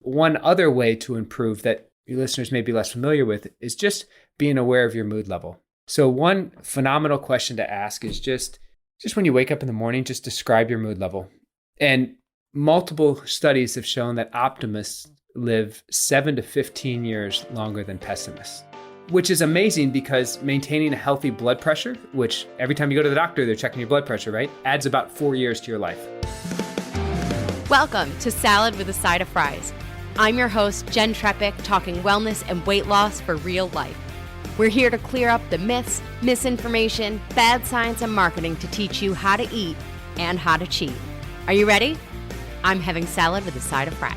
One other way to improve that your listeners may be less familiar with is just being aware of your mood level. So one phenomenal question to ask is just when you wake up in the morning, just describe your mood level. And multiple studies have shown that optimists live 7 to 15 years longer than pessimists, which is amazing because maintaining a healthy blood pressure, which every time you go to the doctor, they're checking your blood pressure, right? Adds about 4 years to your life. Welcome to Salad with a Side of Fries. I'm your host, Jenn, talking wellness and weight loss for real life. We're here to clear up the myths, misinformation, bad science, and marketing to teach you how to eat and how to cheat. Are you ready? I'm having salad with a side of fries.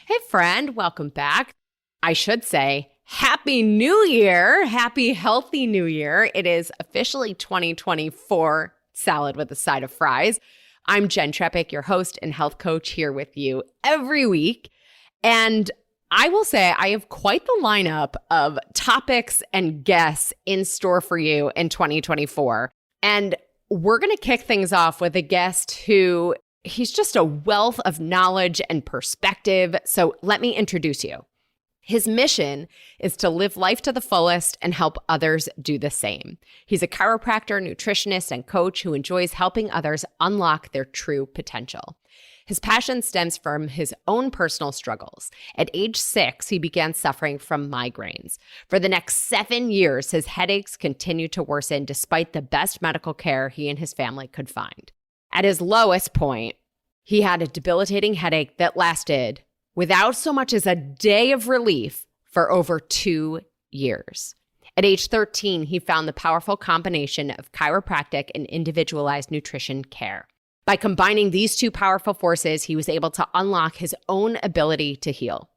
Hey friend, welcome back. I should say, Happy New Year. Happy healthy New Year. It is officially 2024 Salad with a Side of Fries. I'm Jenn, your host and health coach, here with you every week. And I will say I have quite the lineup of topics and guests in store for you in 2024. And we're going to kick things off with a guest who he's just a wealth of knowledge and perspective. So let me introduce you. His mission is to live life to the fullest and help others do the same. He's a chiropractor, nutritionist, and coach who enjoys helping others unlock their true potential. His passion stems from his own personal struggles. At age 6, he began suffering from migraines. For the next 7 years, his headaches continued to worsen despite the best medical care he and his family could find. At his lowest point, he had a debilitating headache that lasted without so much as a day of relief for over 2 years. At age 13, he found the powerful combination of chiropractic and individualized nutrition care. By combining these two powerful forces, he was able to unlock his own ability to heal.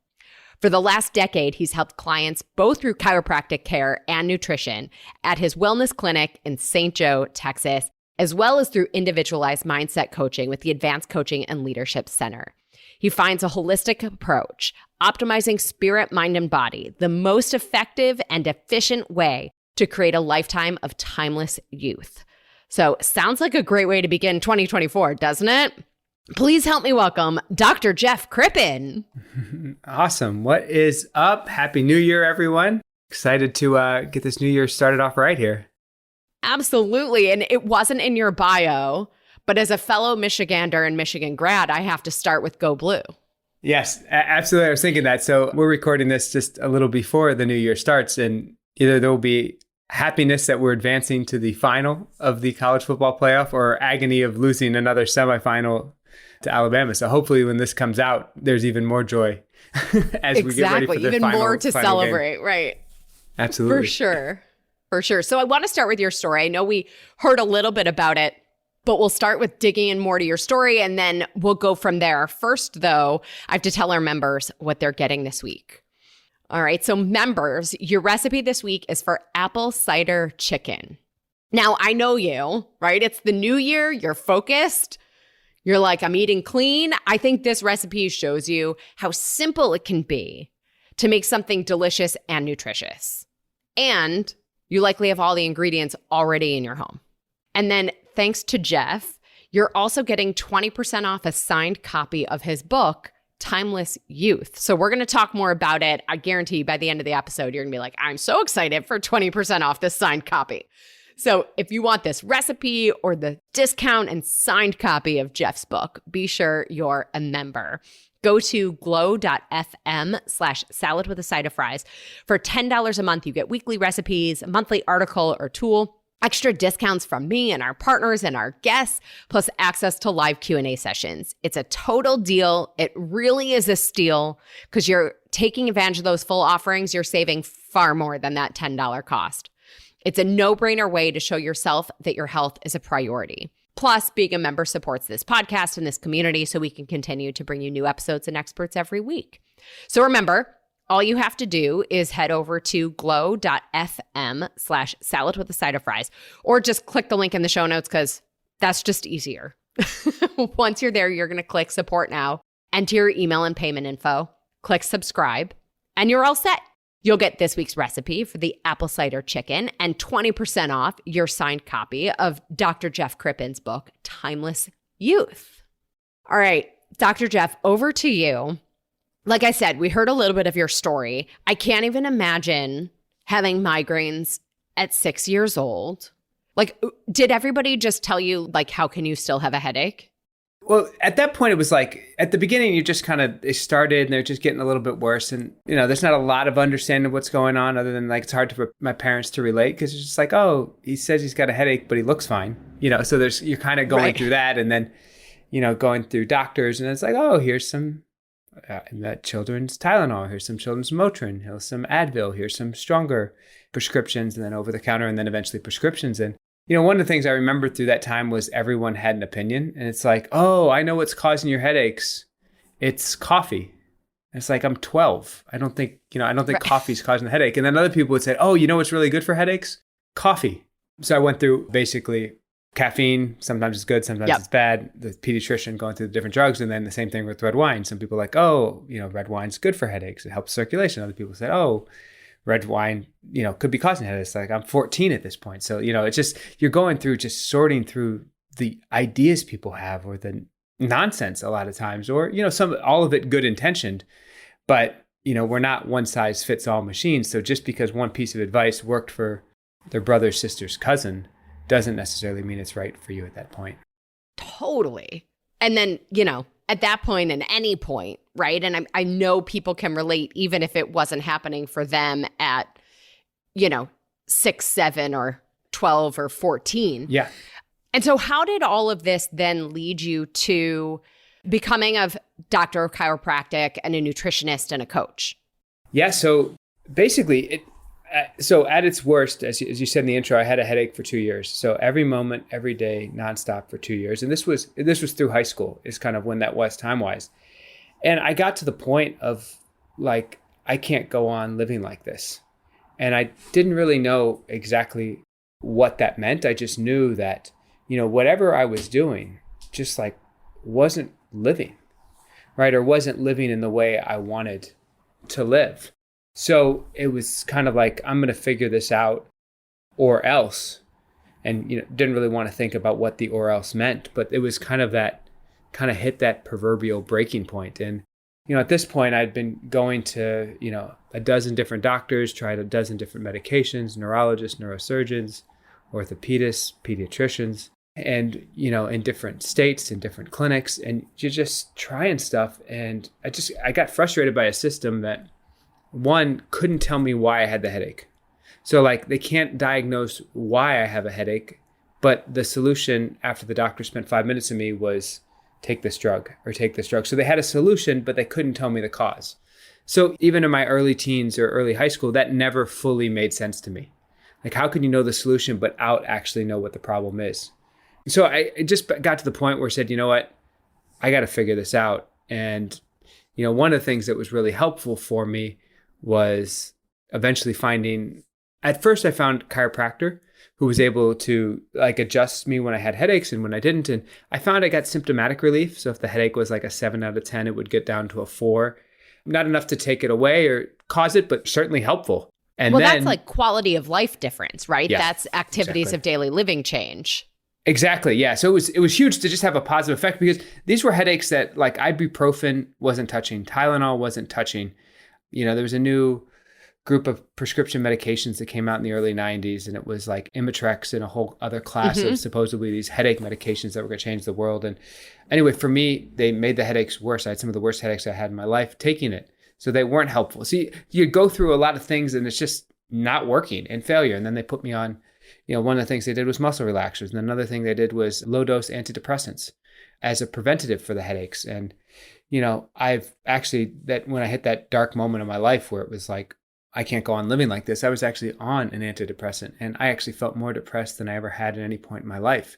For the last decade, he's helped clients both through chiropractic care and nutrition at his wellness clinic in St. Joe, Texas, as well as through individualized mindset coaching with the Advanced Coaching and Leadership Center. He finds a holistic approach, optimizing spirit, mind, and body, the most effective and efficient way to create a lifetime of timeless youth. So sounds like a great way to begin 2024, doesn't it? Please help me welcome Dr. Jeff Crippen. Awesome. What is up? Happy New Year, everyone. Excited to get this new year started off right here. Absolutely. And it wasn't in your bio, but as a fellow Michigander and Michigan grad, I have to start with Go Blue. Yes, absolutely. I was thinking that. So we're recording this just a little before the new year starts, and either there will be happiness that we're advancing to the final of the college football playoff or agony of losing another semifinal to Alabama. So hopefully when this comes out, there's even more joy as we get ready for the even final, more to final celebrate, game. Right? Absolutely. For sure. So I want to start with your story. I know we heard a little bit about it, but we'll start with digging in more to your story, and then we'll go from there. First, though, I have to tell our members what they're getting this week. All right, so members, your recipe this week is for apple cider chicken. Now, I know you, right? It's the new year. You're focused. You're like, I'm eating clean. I think this recipe shows you how simple it can be to make something delicious and nutritious. And you likely have all the ingredients already in your home. And then thanks to Jeff, you're also getting 20% off a signed copy of his book, Timeless Youth. So we're going to talk more about it. I guarantee you by the end of the episode, you're going to be like, I'm so excited for 20% off this signed copy. So if you want this recipe or the discount and signed copy of Jeff's book, be sure you're a member. Go to glow.fm/salad with a side of fries. For $10 a month, you get weekly recipes, a monthly article or tool, extra discounts from me and our partners and our guests, plus access to live Q&A sessions. It's a total deal. It really is a steal because you're taking advantage of those full offerings. You're saving far more than that $10 cost. It's a no-brainer way to show yourself that your health is a priority. Plus, being a member supports this podcast and this community so we can continue to bring you new episodes and experts every week. So remember, all you have to do is head over to glow.fm/salad with a side of fries, or just click the link in the show notes because that's just easier. Once you're there, you're going to click support now, enter your email and payment info, click subscribe, and you're all set. You'll get this week's recipe for the apple cider chicken and 20% off your signed copy of Dr. Jeff Crippen's book, Timeless Youth. All right. Dr. Jeff, over to you. Like I said, we heard a little bit of your story. I can't even imagine having migraines at 6 years old. Like, did everybody just tell you, like, how can you still have a headache? Well, at that point, it was like, at the beginning, you just they started and they're just getting a little bit worse. And, there's not a lot of understanding of what's going on other than like, it's hard for my parents to relate because it's just like, oh, he says he's got a headache, but he looks fine. So you're kind of going through that and then, going through doctors and it's like, oh, here's some children's Tylenol, here's some children's Motrin, here's some Advil, here's some stronger prescriptions and then over the counter and then eventually prescriptions. And one of the things I remember through that time was everyone had an opinion. And it's like, oh, I know what's causing your headaches. It's coffee. And it's like, I'm 12. I don't think coffee's causing the headache. And then other people would say, oh, what's really good for headaches? Coffee. So I went through basically caffeine. Sometimes it's good, sometimes it's bad. The pediatrician going through the different drugs. And then the same thing with red wine. Some people are like, oh, red wine's good for headaches. It helps circulation. Other people say, oh, red wine, could be causing headaches. Like I'm 14 at this point. So, it's just, you're going through just sorting through the ideas people have or the nonsense a lot of times, or, all of it good intentioned, but, we're not one size fits all machines. So just because one piece of advice worked for their brother, sister's cousin doesn't necessarily mean it's right for you at that point. Totally. And then, at that point and any point, right? And I know people can relate even if it wasn't happening for them at, 6, 7 or 12 or 14. Yeah. And so how did all of this then lead you to becoming a doctor of chiropractic and a nutritionist and a coach? Yeah. So basically, so at its worst, as you said in the intro, I had a headache for 2 years. So every moment, every day, nonstop for 2 years. And this was through high school is kind of when that was time-wise. And I got to the point of like, I can't go on living like this. And I didn't really know exactly what that meant. I just knew that, whatever I was doing just like wasn't living, right? Or wasn't living in the way I wanted to live. So it was kind of like, I'm going to figure this out or else. And, didn't really want to think about what the or else meant, but it was kind of hit that proverbial breaking point. And, at this point I'd been going to, a dozen different doctors, tried a dozen different medications, neurologists, neurosurgeons, orthopedists, pediatricians, and, in different states and different clinics, and you're just trying stuff. And I got frustrated by a system that one couldn't tell me why I had the headache. So like they can't diagnose why I have a headache, but the solution after the doctor spent 5 minutes with me was take this drug or take this drug. So they had a solution, but they couldn't tell me the cause. So even in my early teens or early high school, that never fully made sense to me. Like how can you know the solution, but actually know what the problem is? So I just got to the point where I said, you know what, I got to figure this out. And, one of the things that was really helpful for me was eventually at first I found chiropractor who was able to like adjust me when I had headaches and when I didn't. And I found I got symptomatic relief. So if the headache was like a 7 out of 10, it would get down to a 4. Not enough to take it away or cause it, but certainly helpful. And well, then, that's like quality of life difference, right? Yeah, that's activities of daily living change. Exactly. Yeah. So it was huge to just have a positive effect because these were headaches that like ibuprofen wasn't touching, Tylenol wasn't touching. There was a new group of prescription medications that came out in the early 90s, and it was like Imitrex and a whole other class of supposedly these headache medications that were going to change the world. And anyway, for me, they made the headaches worse. I had some of the worst headaches I had in my life taking it. So they weren't helpful. See, you go through a lot of things and it's just not working and failure. And then they put me on, one of the things they did was muscle relaxers. And another thing they did was low dose antidepressants as a preventative for the headaches. And, I've actually, that when I hit that dark moment in my life where it was like, I can't go on living like this, I was actually on an antidepressant. And I actually felt more depressed than I ever had at any point in my life.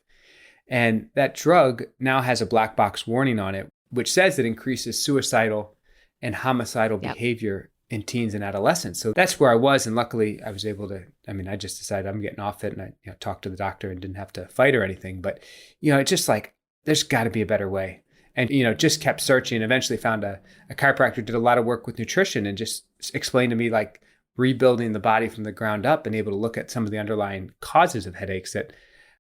And that drug now has a black box warning on it, which says it increases suicidal and homicidal behavior in teens and adolescents. So that's where I was. And luckily I was able to, I just decided I'm getting off it, and I talked to the doctor and didn't have to fight or anything. But, it's just like, there's got to be a better way. And, just kept searching, eventually found a chiropractor, did a lot of work with nutrition and just explained to me like rebuilding the body from the ground up and able to look at some of the underlying causes of headaches that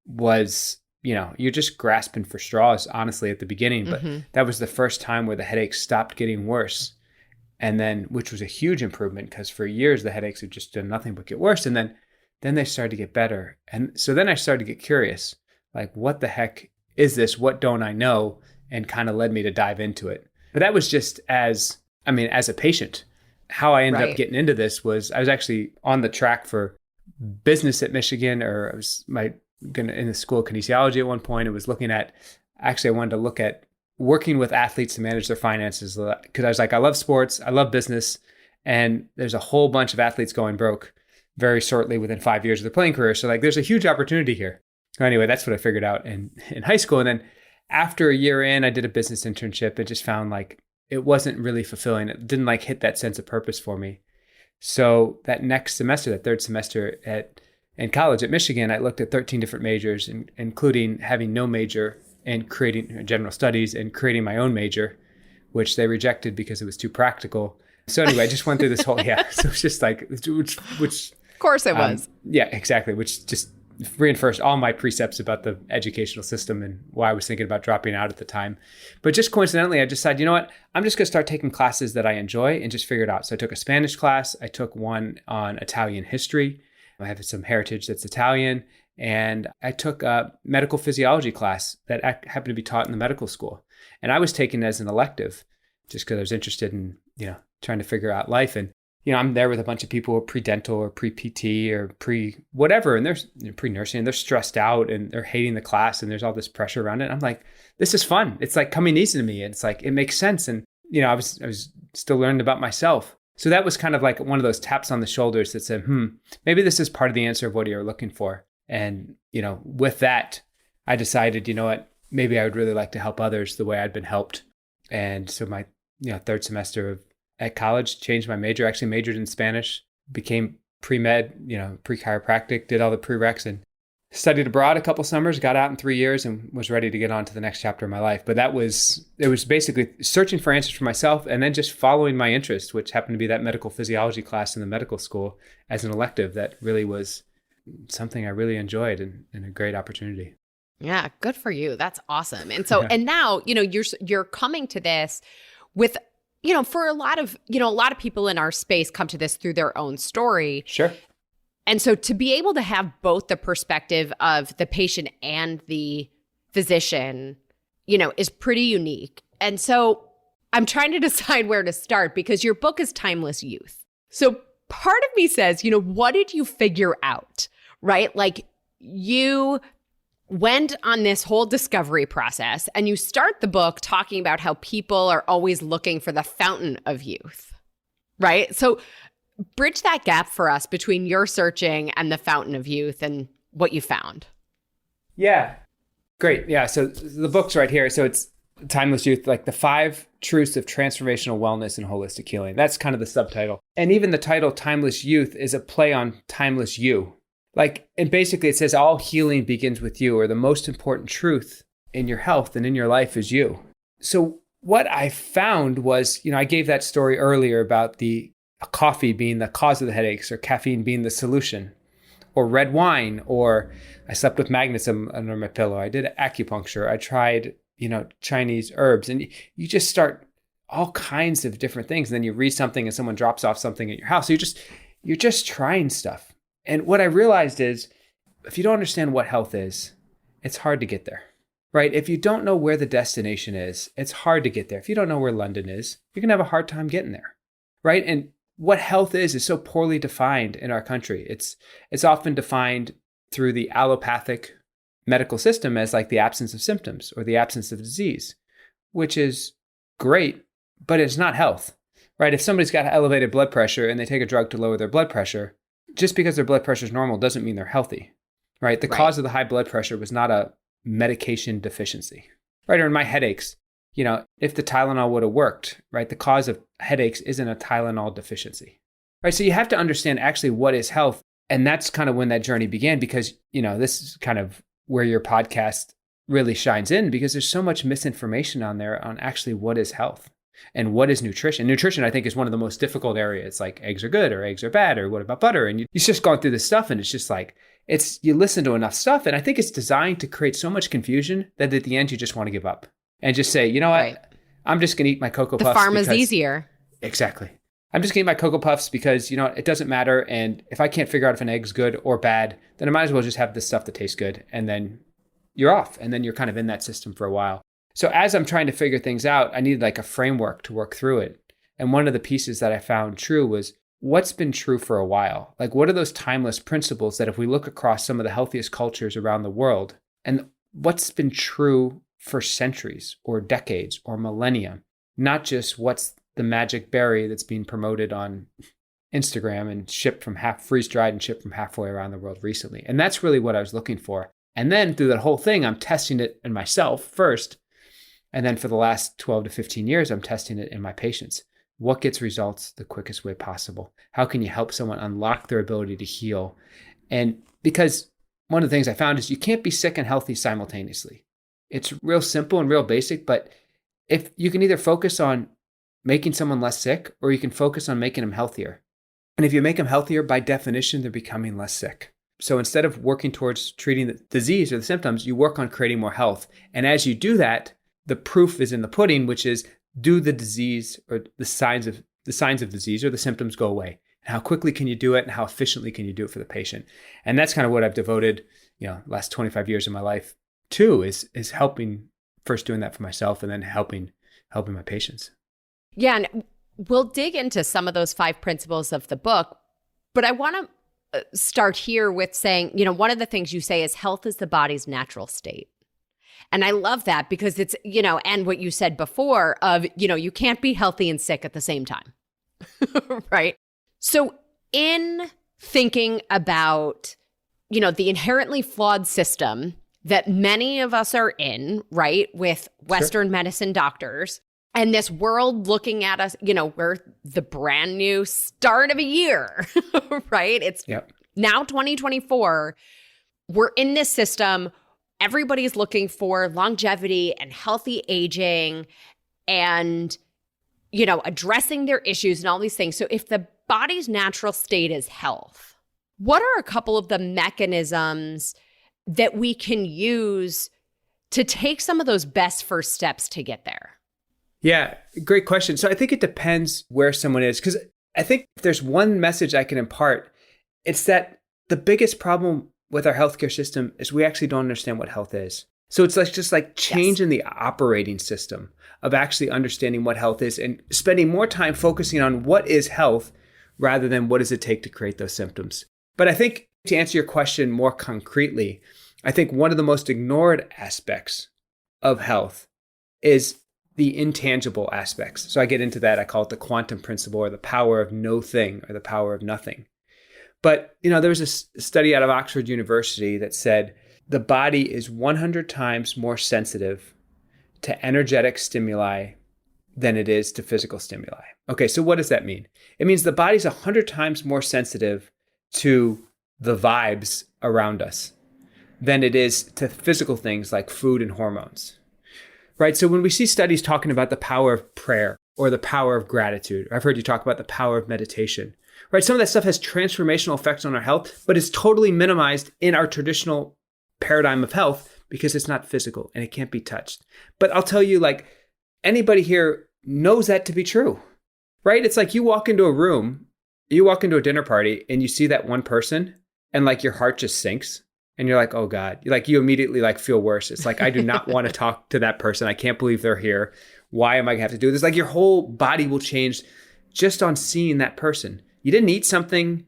was you're just grasping for straws, honestly, at the beginning. But that was the first time where the headaches stopped getting worse. And then, which was a huge improvement, because for years the headaches had just done nothing but get worse. And then they started to get better. And so then I started to get curious, like, what the heck is this? What don't I know? And kind of led me to dive into it. But that was just as a patient. How I ended up getting into this was I was actually on the track for business at Michigan, or I was in the school of kinesiology at one point. I wanted to look at working with athletes to manage their finances, because I was like, I love sports, I love business, and there's a whole bunch of athletes going broke very shortly within 5 years of their playing career. So like, there's a huge opportunity here. So anyway, that's what I figured out in high school. And then after a year in, I did a business internship and just found like it wasn't really fulfilling. It didn't like hit that sense of purpose for me. So that next semester, that third semester in college at Michigan, I looked at 13 different majors, including having no major and creating general studies and creating my own major, which they rejected because it was too practical. So anyway, I just went through this whole, so it's just like, which of course it was. Yeah, exactly. Which just reinforced all my precepts about the educational system and why I was thinking about dropping out at the time. But just coincidentally, I decided, you know what, I'm just going to start taking classes that I enjoy and just figure it out. So I took a Spanish class. I took one on Italian history. I have some heritage that's Italian. And I took a medical physiology class that happened to be taught in the medical school. And I was taking it as an elective just because I was interested in, trying to figure out life. And, I'm there with a bunch of people who are pre-dental or pre-PT or pre-whatever, and they're pre-nursing, and they're stressed out and they're hating the class, and there's all this pressure around it. And I'm like, this is fun. It's like coming easy to me. It's like, it makes sense. And, I was still learning about myself. So that was kind of like one of those taps on the shoulders that said, maybe this is part of the answer of what you're looking for. And, with that, I decided, maybe I would really like to help others the way I'd been helped. And so my, third semester at college, changed my major, actually majored in Spanish, became pre-med, pre-chiropractic, did all the prereqs, and studied abroad a couple summers, got out in 3 years, and was ready to get on to the next chapter of my life. But it was basically searching for answers for myself and then just following my interest, which happened to be that medical physiology class in the medical school as an elective. That really was something I really enjoyed and a great opportunity. Yeah, good for you. That's awesome. And so, and now, you're coming to this with, for a lot of people in our space come to this through their own story. Sure. And so to be able to have both the perspective of the patient and the physician, is pretty unique. And so I'm trying to decide where to start, because your book is Timeless Youth. So part of me says, what did you figure out, right? Like, you went on this whole discovery process, and you start the book talking about how people are always looking for the fountain of youth, right? So bridge that gap for us between your searching and the fountain of youth and what you found. Yeah, great. Yeah, so the book's right here. So it's Timeless Youth, like the 5 truths of transformational wellness and holistic healing. That's kind of the subtitle. And even the title, Timeless Youth, is a play on timeless you. And basically it says all healing begins with you, or the most important truth in your health and in your life is you. So what I found was, I gave that story earlier about the coffee being the cause of the headaches, or caffeine being the solution, or red wine, or I slept with magnets under my pillow. I did acupuncture. I tried, Chinese herbs, and you just start all kinds of different things. And then you read something and someone drops off something at your house. So you're just trying stuff. And what I realized is, if you don't understand what health is, it's hard to get there, right? If you don't know where the destination is, it's hard to get there. If you don't know where London is, you're going to have a hard time getting there, right? And what health is so poorly defined in our country. It's often defined through the allopathic medical system as like the absence of symptoms or the absence of disease, which is great, but it's not health, right? If somebody's got elevated blood pressure and they take a drug to lower their blood pressure, just because their blood pressure is normal doesn't mean they're healthy, right? The cause of the high blood pressure was not a medication deficiency, right? Or in my headaches, if the Tylenol would have worked, right? The cause of headaches isn't a Tylenol deficiency, right? So you have to understand actually what is health. And that's kind of when that journey began, because, this is kind of where your podcast really shines in, because there's so much misinformation on there on actually what is health. And what is nutrition? Nutrition, I think, is one of the most difficult areas. Like, eggs are good or eggs are bad, or what about butter? And you're just going through this stuff, and it's just like, It's you listen to enough stuff. And I think it's designed to create so much confusion that at the end, you just want to give up and just say, you know what? Right. I'm just going to eat my Cocoa The Puffs. pharma's easier. Exactly. I'm just going to eat my Cocoa Puffs because, it doesn't matter. And if I can't figure out if an egg's good or bad, then I might as well just have this stuff that tastes good. And then you're off. And then you're kind of in that system for a while. So as I'm trying to figure things out, I needed like a framework to work through it. And one of the pieces that I found true was what's been true for a while? Like, what are those timeless principles that if we look across some of the healthiest cultures around the world, and what's been true for centuries or decades or millennia, not just what's the magic berry that's being promoted on Instagram and shipped from freeze-dried and shipped from halfway around the world recently. And that's really what I was looking for. And then through that whole thing, I'm testing it in myself first. And then for the last 12 to 15 years, I'm testing it in my patients. What gets results the quickest way possible? How can you help someone unlock their ability to heal? And because one of the things I found is you can't be sick and healthy simultaneously. It's real simple and real basic, but if you can either focus on making someone less sick or you can focus on making them healthier. And if you make them healthier, by definition, they're becoming less sick. So instead of working towards treating the disease or the symptoms, you work on creating more health. And as you do that, the proof is in the pudding, which is do the disease or the signs of disease or the symptoms go away? And how quickly can you do it? And how efficiently can you do it for the patient? And that's kind of what I've devoted, last 25 years of my life to is helping, first doing that for myself and then helping my patients. Yeah, and we'll dig into some of those 5 principles of the book, but I want to start here with saying, one of the things you say is health is the body's natural state. And I love that because it's, and what you said before of, you can't be healthy and sick at the same time, right? So in thinking about, the inherently flawed system that many of us are in, right, with Western medicine doctors, and this world looking at us, we're the brand new start of a year, right? It's now 2024. We're in this system. Everybody's looking for longevity and healthy aging and, addressing their issues and all these things. So if the body's natural state is health, what are a couple of the mechanisms that we can use to take some of those best first steps to get there? Yeah, great question. So I think it depends where someone is, because I think if there's one message I can impart, it's that the biggest problem with our healthcare system is we actually don't understand what health is. So it's just changing the operating system of actually understanding what health is and spending more time focusing on what is health rather than what does it take to create those symptoms. But I think to answer your question more concretely, I think one of the most ignored aspects of health is the intangible aspects. So I get into that. I call it the quantum principle or the power of no thing or the power of nothing. But, there was a study out of Oxford University that said the body is 100 times more sensitive to energetic stimuli than it is to physical stimuli. Okay, so what does that mean? It means the body's 100 times more sensitive to the vibes around us than it is to physical things like food and hormones. Right? So when we see studies talking about the power of prayer or the power of gratitude, I've heard you talk about the power of meditation, right? Some of that stuff has transformational effects on our health, but it's totally minimized in our traditional paradigm of health because it's not physical and it can't be touched. But I'll tell you, anybody here knows that to be true, right? It's like you walk into a dinner party and you see that one person and your heart just sinks. And you're like, oh God, you immediately feel worse. It's like, I do not want to talk to that person. I can't believe they're here. Why am I gonna have to do this? Your whole body will change just on seeing that person. You didn't eat something.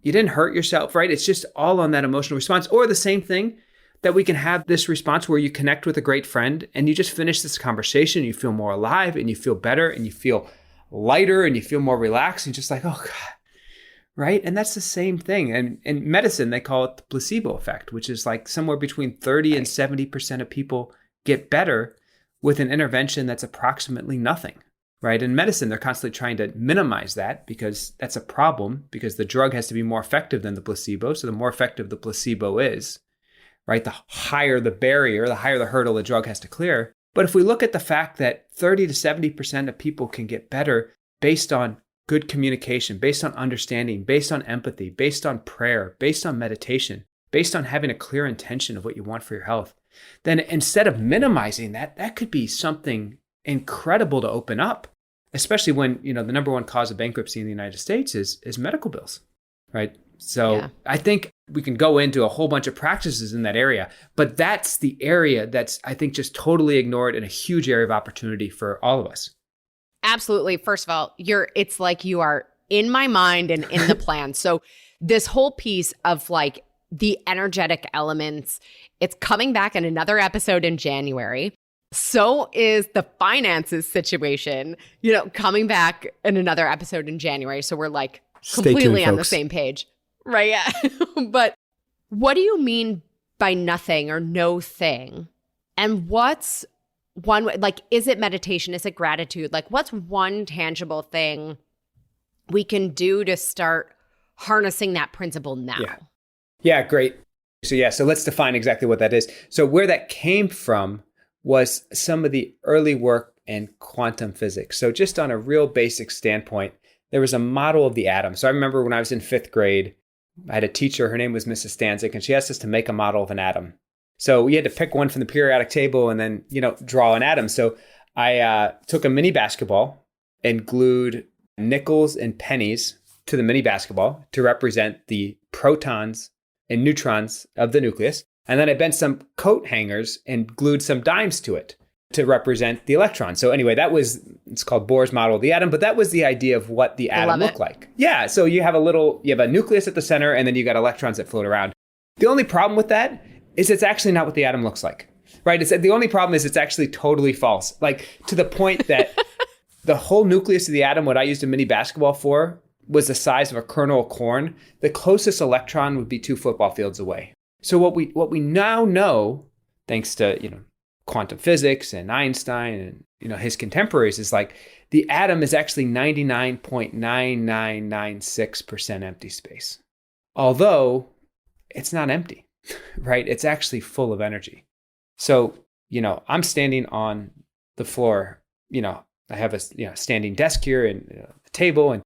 You didn't hurt yourself, right? It's just all on that emotional response. Or the same thing that we can have this response where you connect with a great friend and you just finish this conversation. You feel more alive and you feel better and you feel lighter and you feel more relaxed and just oh God. Right? And that's the same thing. And in medicine, they call it the placebo effect, which is somewhere between 30 and 70% of people get better with an intervention that's approximately nothing. Right? In medicine, they're constantly trying to minimize that because that's a problem because the drug has to be more effective than the placebo. So the more effective the placebo is, right? The higher the barrier, the higher the hurdle the drug has to clear. But if we look at the fact that 30 to 70% of people can get better based on good communication, based on understanding, based on empathy, based on prayer, based on meditation, based on having a clear intention of what you want for your health, then instead of minimizing that, that could be something incredible to open up, especially when, the number one cause of bankruptcy in the United States is medical bills, right? So yeah. I think we can go into a whole bunch of practices in that area, but that's the area that's, I think, just totally ignored and a huge area of opportunity for all of us. Absolutely. First of all, it's like you are in my mind and in the plan. So this whole piece of like the energetic elements, it's coming back in another episode in January. So is the finances situation, coming back in another episode in January. So we're like completely on the same page. Right. Yeah. But what do you mean by nothing or no thing? And what's one way, like, is it meditation? Is it gratitude? Like, what's one tangible thing we can do to start harnessing that principle now? Yeah, great. So let's define exactly what that is. So where that came from was some of the early work in quantum physics. So just on a real basic standpoint, there was a model of the atom. So I remember when I was in 5th grade, I had a teacher, her name was Mrs. Stanzik, and she asked us to make a model of an atom. So we had to pick one from the periodic table and then, draw an atom. So I took a mini basketball and glued nickels and pennies to the mini basketball to represent the protons and neutrons of the nucleus. And then I bent some coat hangers and glued some dimes to it to represent the electron. So anyway, it's called Bohr's model of the atom, but that was the idea of what the atom looked like. Yeah. So you have a nucleus at the center, and then you got electrons that float around. The only problem with that is it's actually not what the atom looks like, right? The only problem is it's actually totally false. Like, to the point that the whole nucleus of the atom, what I used a mini basketball for, was the size of a kernel of corn. The closest electron would be 2 football fields away. So what we now know, thanks to, quantum physics and Einstein and, his contemporaries, is like the atom is actually 99.9996% empty space. Although it's not empty, right? It's actually full of energy. So, I'm standing on the floor, I have a standing desk here and a table, and,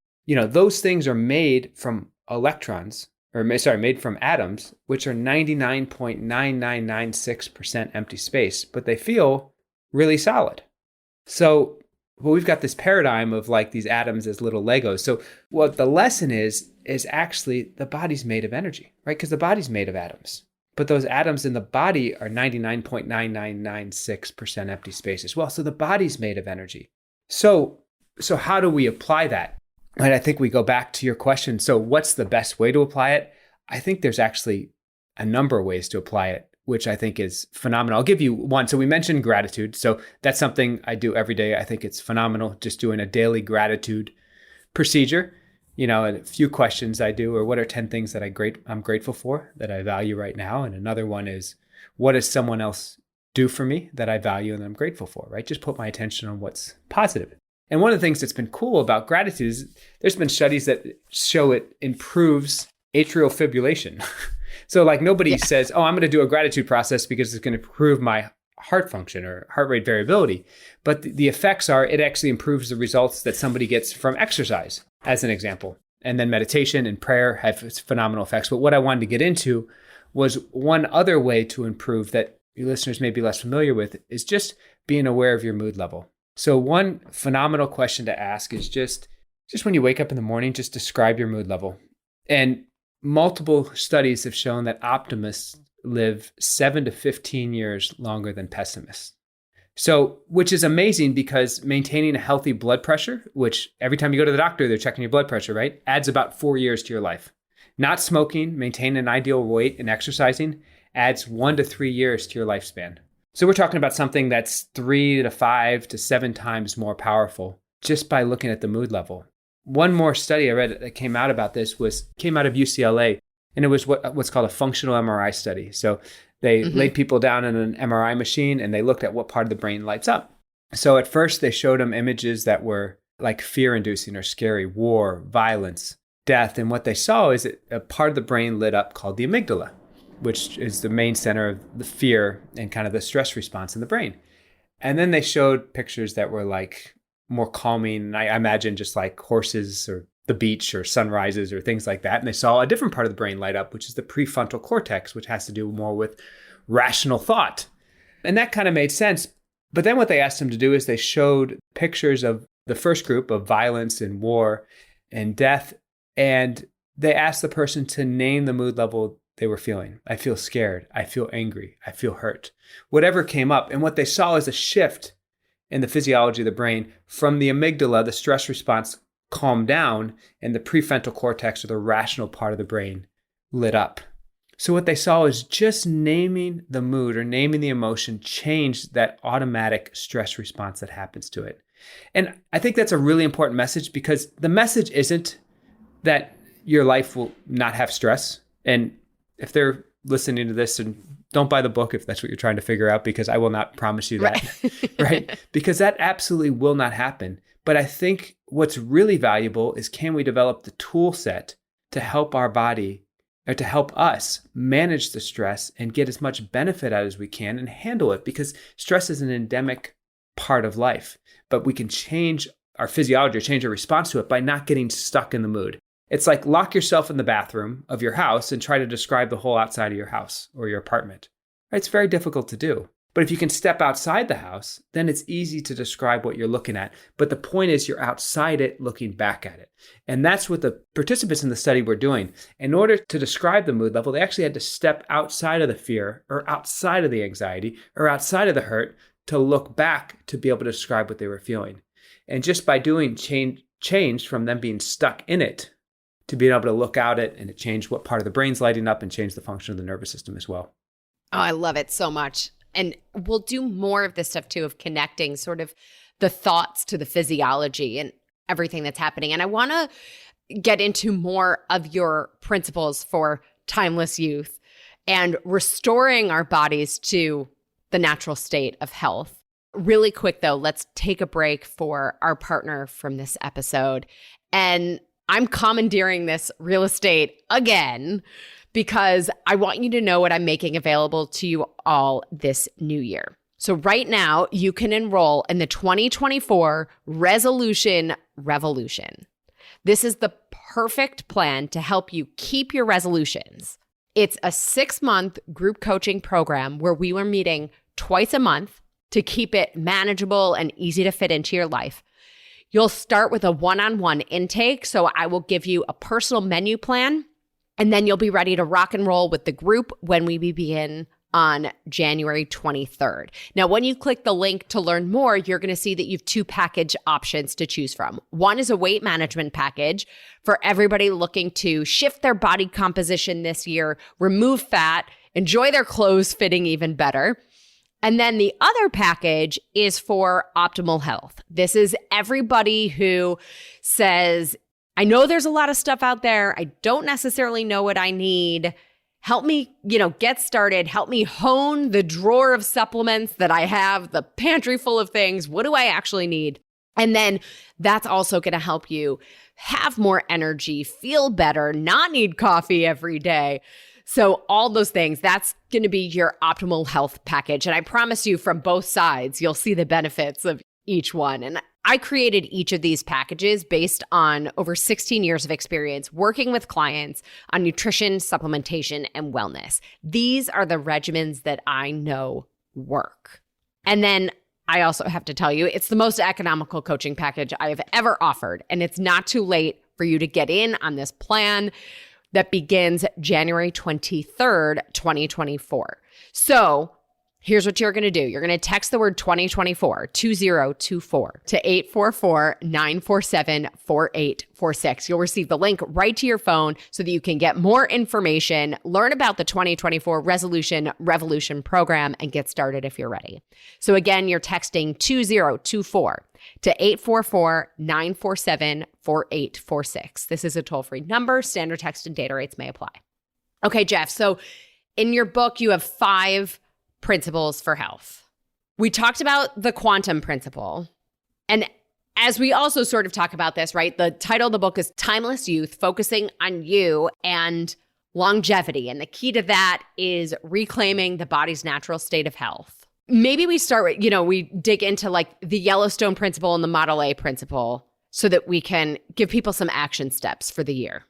those things are made from electrons, made from atoms, which are 99.9996% empty space, but they feel really solid. So we've got this paradigm of like these atoms as little Legos. So what the lesson is actually the body's made of energy, right? Because the body's made of atoms. But those atoms in the body are 99.9996% empty space as well. So the body's made of energy. So how do we apply that? And I think we go back to your question. So what's the best way to apply it? I think there's actually a number of ways to apply it, which I think is phenomenal. I'll give you one. So we mentioned gratitude. So that's something I do every day. I think it's phenomenal, just doing a daily gratitude procedure. And a few questions I do, or what are 10 things that I'm grateful for, that I value right now? And another one is, what does someone else do for me that I value and I'm grateful for, right? Just put my attention on what's positive. And one of the things that's been cool about gratitude is there's been studies that show it improves atrial fibrillation. So like nobody says, I'm going to do a gratitude process because it's going to improve my heart function or heart rate variability. But the effects are, it actually improves the results that somebody gets from exercise, as an example. And then meditation and prayer have phenomenal effects. But what I wanted to get into was one other way to improve that your listeners may be less familiar with, is just being aware of your mood level. So one phenomenal question to ask is just when you wake up in the morning, just describe your mood level. And multiple studies have shown that optimists live 7 to 15 years longer than pessimists. So, which is amazing, because maintaining a healthy blood pressure, which every time you go to the doctor, they're checking your blood pressure, right? Adds about 4 years to your life. Not smoking, maintaining an ideal weight, and exercising adds 1 to 3 years to your lifespan. So we're talking about something that's 3 to 5 to 7 times more powerful just by looking at the mood level. One more study I read that came out about this came out of UCLA, and it was what's called a functional MRI study. So they laid people down in an MRI machine and they looked at what part of the brain lights up. So at first they showed them images that were like fear-inducing or scary, war, violence, death. And what they saw is that a part of the brain lit up called the amygdala, which is the main center of the fear and kind of the stress response in the brain. And then they showed pictures that were like more calming. And I imagine just like horses or the beach or sunrises or things like that. And they saw a different part of the brain light up, which is the prefrontal cortex, which has to do more with rational thought. And that kind of made sense. But then what they asked them to do is they showed pictures of the first group of violence and war and death. And they asked the person to name the mood level they were feeling. I feel scared. I feel angry. I feel hurt. Whatever came up. And what they saw is a shift in the physiology of the brain from the amygdala, the stress response calmed down, and the prefrontal cortex, or the rational part of the brain, lit up. So what they saw is just naming the mood or naming the emotion changed that automatic stress response that happens to it. And I think that's a really important message, because the message isn't that your life will not have stress. And if they're listening to this, and don't buy the book if that's what you're trying to figure out, because I will not promise you that, right? Because that absolutely will not happen. But I think what's really valuable is, can we develop the tool set to help our body, or to help us manage the stress and get as much benefit out as we can and handle it? Because stress is an endemic part of life, but we can change our physiology or change our response to it by not getting stuck in the mood. It's like lock yourself in the bathroom of your house and try to describe the whole outside of your house or your apartment. It's very difficult to do. But if you can step outside the house, then it's easy to describe what you're looking at. But the point is, you're outside it, looking back at it. And that's what the participants in the study were doing. In order to describe the mood level, they actually had to step outside of the fear, or outside of the anxiety, or outside of the hurt, to look back to be able to describe what they were feeling. And just by doing change from them being stuck in it to being able to look out it, and it changed what part of the brain's lighting up and changed the function of the nervous system as well. Oh, I love it so much. And we'll do more of this stuff too, of connecting sort of the thoughts to the physiology and everything that's happening. And I want to get into more of your principles for timeless youth and restoring our bodies to the natural state of health. Really quick though, let's take a break for our partner from this episode. And I'm commandeering this real estate again, because I want you to know what I'm making available to you all this new year. So right now, you can enroll in the 2024 Resolution Revolution. This is the perfect plan to help you keep your resolutions. It's a 6-month group coaching program where we were meeting twice a month to keep it manageable and easy to fit into your life. You'll start with a one-on-one intake, so I will give you a personal menu plan, and then you'll be ready to rock and roll with the group when we begin on January 23rd. Now, when you click the link to learn more, you're going to see that you have 2 package options to choose from. One is a weight management package for everybody looking to shift their body composition this year, remove fat, enjoy their clothes fitting even better. And then the other package is for optimal health. This is everybody who says, I know there's a lot of stuff out there. I don't necessarily know what I need. Help me, get started. Help me hone the drawer of supplements that I have, the pantry full of things. What do I actually need? And then that's also going to help you have more energy, feel better, not need coffee every day. So all those things, that's going to be your optimal health package. And I promise you, from both sides, you'll see the benefits of each one. And I created each of these packages based on over 16 years of experience working with clients on nutrition, supplementation, and wellness. These are the regimens that I know work. And then I also have to tell you, it's the most economical coaching package I have ever offered. And it's not too late for you to get in on this plan that begins January 23rd, 2024. So here's what you're going to do. You're going to text the word 2024, 2024 to 844-947-4846. You'll receive the link right to your phone so that you can get more information, learn about the 2024 Resolution Revolution program, and get started if you're ready. So again, you're texting 2024 to 844-947-4846. This is a toll-free number. Standard text and data rates may apply. Okay, Jeff. So in your book, you have 5 principles for health. We talked about the quantum principle. And as we also sort of talk about this, right? The title of the book is Timeless Youth, focusing on you and longevity. And the key to that is reclaiming the body's natural state of health. Maybe we start with, we dig into like the Yellowstone principle and the Model A principle. so that we can give people some action steps for the year.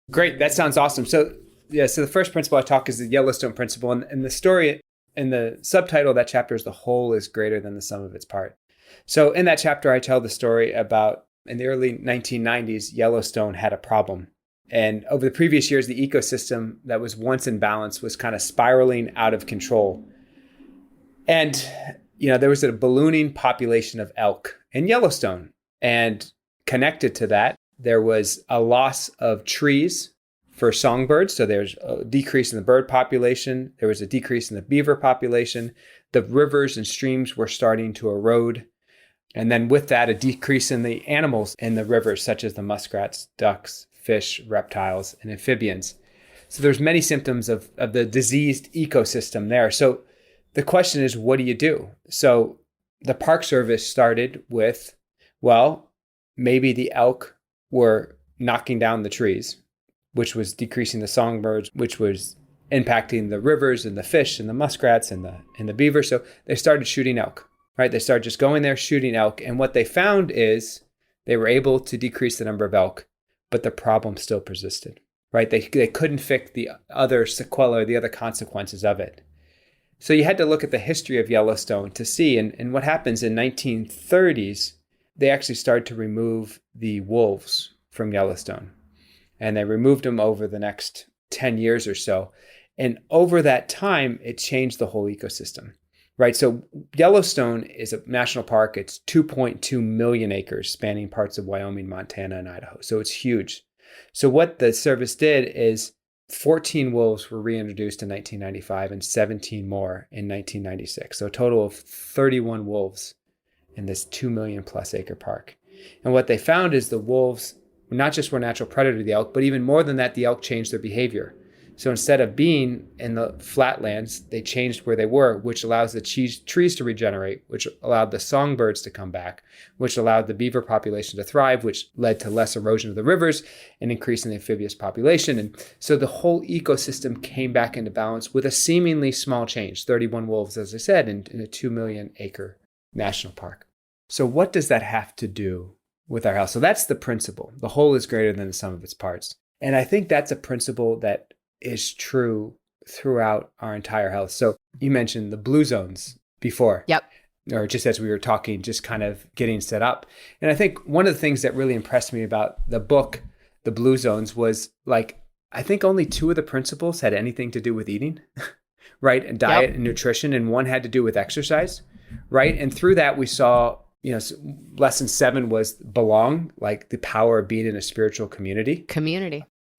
Great. That sounds awesome. So the first principle I talk is the Yellowstone principle. And the story and the subtitle of that chapter is "The whole is greater than the sum of its part." So in that chapter, I tell the story about in the early 1990s, Yellowstone had a problem. And over the previous years, the ecosystem that was once in balance was kind of spiraling out of control. And, there was a ballooning population of elk in Yellowstone. And connected to that, there was a loss of trees for songbirds. So there's a decrease in the bird population. There was a decrease in the beaver population. The rivers and streams were starting to erode. And then with that, a decrease in the animals in the rivers, such as the muskrats, ducks, fish, reptiles, and amphibians. So there's many symptoms of the diseased ecosystem there. So the question is, what do you do? So the Park Service started with, maybe the elk were knocking down the trees, which was decreasing the songbirds, which was impacting the rivers and the fish and the muskrats and the beaver. So they started shooting elk, right? They started just going there, shooting elk. And what they found is they were able to decrease the number of elk, but the problem still persisted, right? They couldn't fix the other sequelae, the other consequences of it. So you had to look at the history of Yellowstone to see, and what happens in 1930s, they actually started to remove the wolves from Yellowstone. And they removed them over the next 10 years or so. And over that time, it changed the whole ecosystem, right? So Yellowstone is a national park. It's 2.2 million acres spanning parts of Wyoming, Montana, and Idaho. So it's huge. So what the service did is 14 wolves were reintroduced in 1995 and 17 more in 1996. So a total of 31 wolves in this 2 million plus acre park. And what they found is the wolves not just were natural predator to the elk, but even more than that, the elk changed their behavior. So instead of being in the flatlands, they changed where they were, which allows the trees to regenerate, which allowed the songbirds to come back, which allowed the beaver population to thrive, which led to less erosion of the rivers and increase in the amphibious population. And so the whole ecosystem came back into balance with a seemingly small change, 31 wolves, as I said, in a 2 million acre national park. So what does that have to do with our health? So that's the principle. The whole is greater than the sum of its parts. And I think that's a principle that is true throughout our entire health. So you mentioned the blue zones before. Yep. Or just as we were talking, just kind of getting set up. And I think one of the things that really impressed me about the book, The Blue Zones, was I think only 2 of the principles had anything to do with eating, right? And diet and nutrition. And 1 had to do with exercise, right? And through that, we saw, lesson 7 was belong, like the power of being in a spiritual community.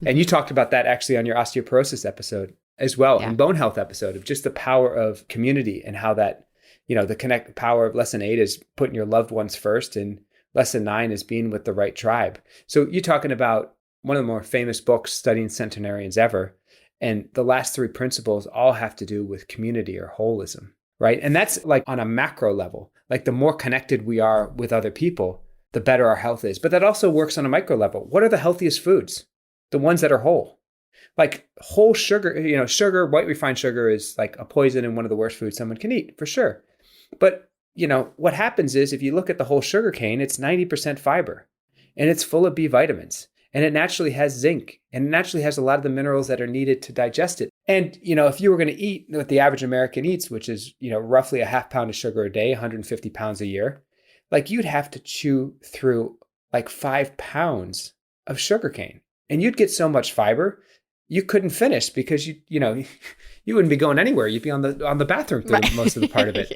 And you talked about that actually on your osteoporosis episode as well, and bone health episode, of just the power of community and how that, the power of lesson 8 is putting your loved ones first, and lesson 9 is being with the right tribe. So you're talking about one of the more famous books studying centenarians ever. And the last 3 principles all have to do with community or holism, right? And that's like on a macro level, like the more connected we are with other people, the better our health is. But that also works on a micro level. What are the healthiest foods? The ones that are whole. Like whole sugar, sugar, white refined sugar is like a poison and one of the worst foods someone can eat, for sure. But, what happens is if you look at the whole sugar cane, it's 90% fiber and it's full of B vitamins, and it naturally has zinc, and it naturally has a lot of the minerals that are needed to digest it. And, if you were going to eat what the average American eats, which is, roughly a half pound of sugar a day, 150 pounds a year, like you'd have to chew through like 5 pounds of sugar cane. And you'd get so much fiber, you couldn't finish because you wouldn't be going anywhere. You'd be on the bathroom for most of the part of it,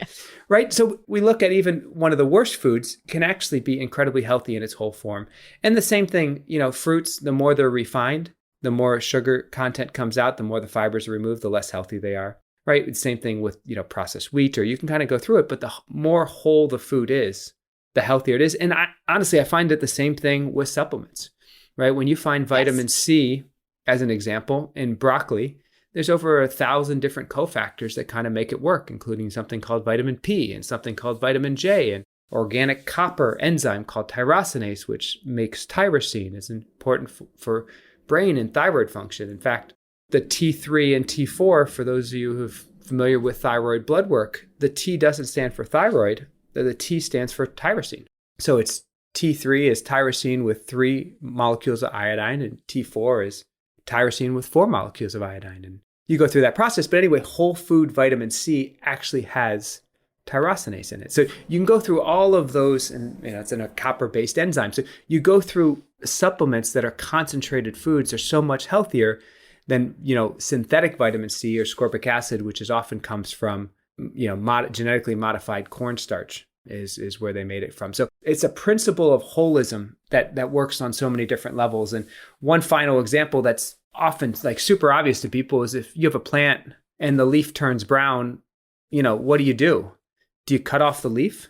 right? So we look at even one of the worst foods can actually be incredibly healthy in its whole form. And the same thing, fruits, the more they're refined, the more sugar content comes out, the more the fibers are removed, the less healthy they are, right? The same thing with, processed wheat, or you can kind of go through it, but the more whole the food is, the healthier it is. And honestly, I find it the same thing with supplements. Right? When you find vitamin C, as an example, in broccoli, there's over 1,000 different cofactors that kind of make it work, including something called vitamin P and something called vitamin J, and organic copper enzyme called tyrosinase, which makes tyrosine. It's important for brain and thyroid function. In fact, the T3 and T4, for those of you who are familiar with thyroid blood work, the T doesn't stand for thyroid, the T stands for tyrosine. So it's T3 is tyrosine with 3 molecules of iodine, and T4 is tyrosine with 4 molecules of iodine. And you go through that process. But anyway, whole food vitamin C actually has tyrosinase in it. So you can go through all of those, and it's in a copper-based enzyme. So you go through supplements that are concentrated foods are so much healthier than, synthetic vitamin C or ascorbic acid, which often comes from, genetically modified cornstarch is where they made it from. So it's a principle of holism that works on so many different levels. And one final example that's often like super obvious to people is if you have a plant and the leaf turns brown, what do? Do you cut off the leaf?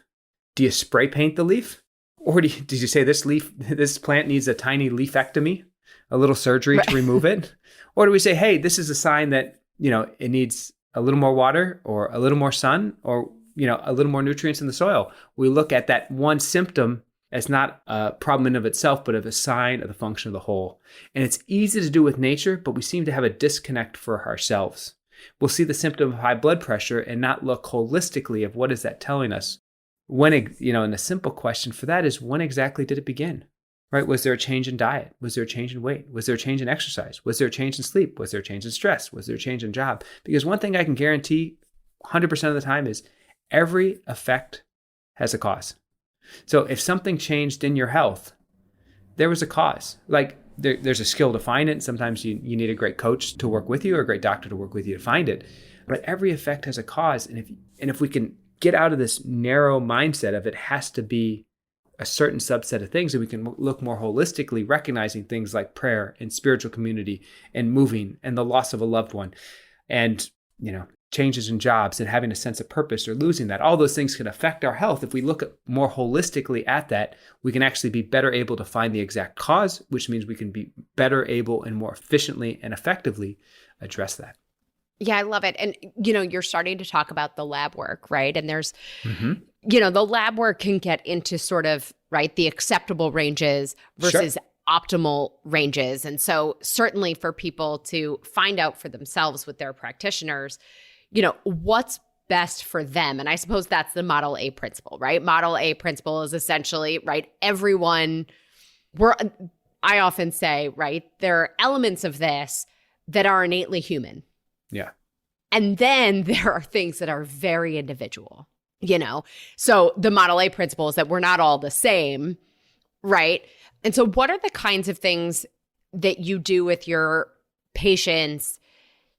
Do you spray paint the leaf? Or did you say this plant needs a tiny leafectomy, a little surgery to remove it? Or do we say, hey, this is a sign that, it needs a little more water or a little more sun or, a little more nutrients in the soil? We look at that one symptom as not a problem in of itself, but of a sign of the function of the whole. And it's easy to do with nature, but we seem to have a disconnect for ourselves. We'll see the symptom of high blood pressure and not look holistically of what is that telling us. When, and the simple question for that is, when exactly did it begin? Right? Was there a change in diet? Was there a change in weight? Was there a change in exercise? Was there a change in sleep? Was there a change in stress? Was there a change in job? Because one thing I can guarantee 100% of the time is every effect has a cause. So if something changed in your health, there was a cause. Like there's a skill to find it. Sometimes you need a great coach to work with you or a great doctor to work with you to find it. But every effect has a cause. And if we can get out of this narrow mindset of it has to be a certain subset of things, and we can look more holistically, recognizing things like prayer and spiritual community and moving and the loss of a loved one and, changes in jobs and having a sense of purpose or losing that. All those things can affect our health. If we look more holistically at that, we can actually be better able to find the exact cause, which means we can be better able and more efficiently and effectively address that. Yeah, I love it. And, you're starting to talk about the lab work, right? And there's, the lab work can get into sort of, right, the acceptable ranges versus optimal ranges. And so certainly for people to find out for themselves with their practitioners, what's best for them. And I suppose that's the Model A principle, right? Model A principle is essentially, right, I often say, right, there are elements of this that are innately human. Yeah. And then there are things that are very individual, So the Model A principle is that we're not all the same, right? And so what are the kinds of things that you do with your patients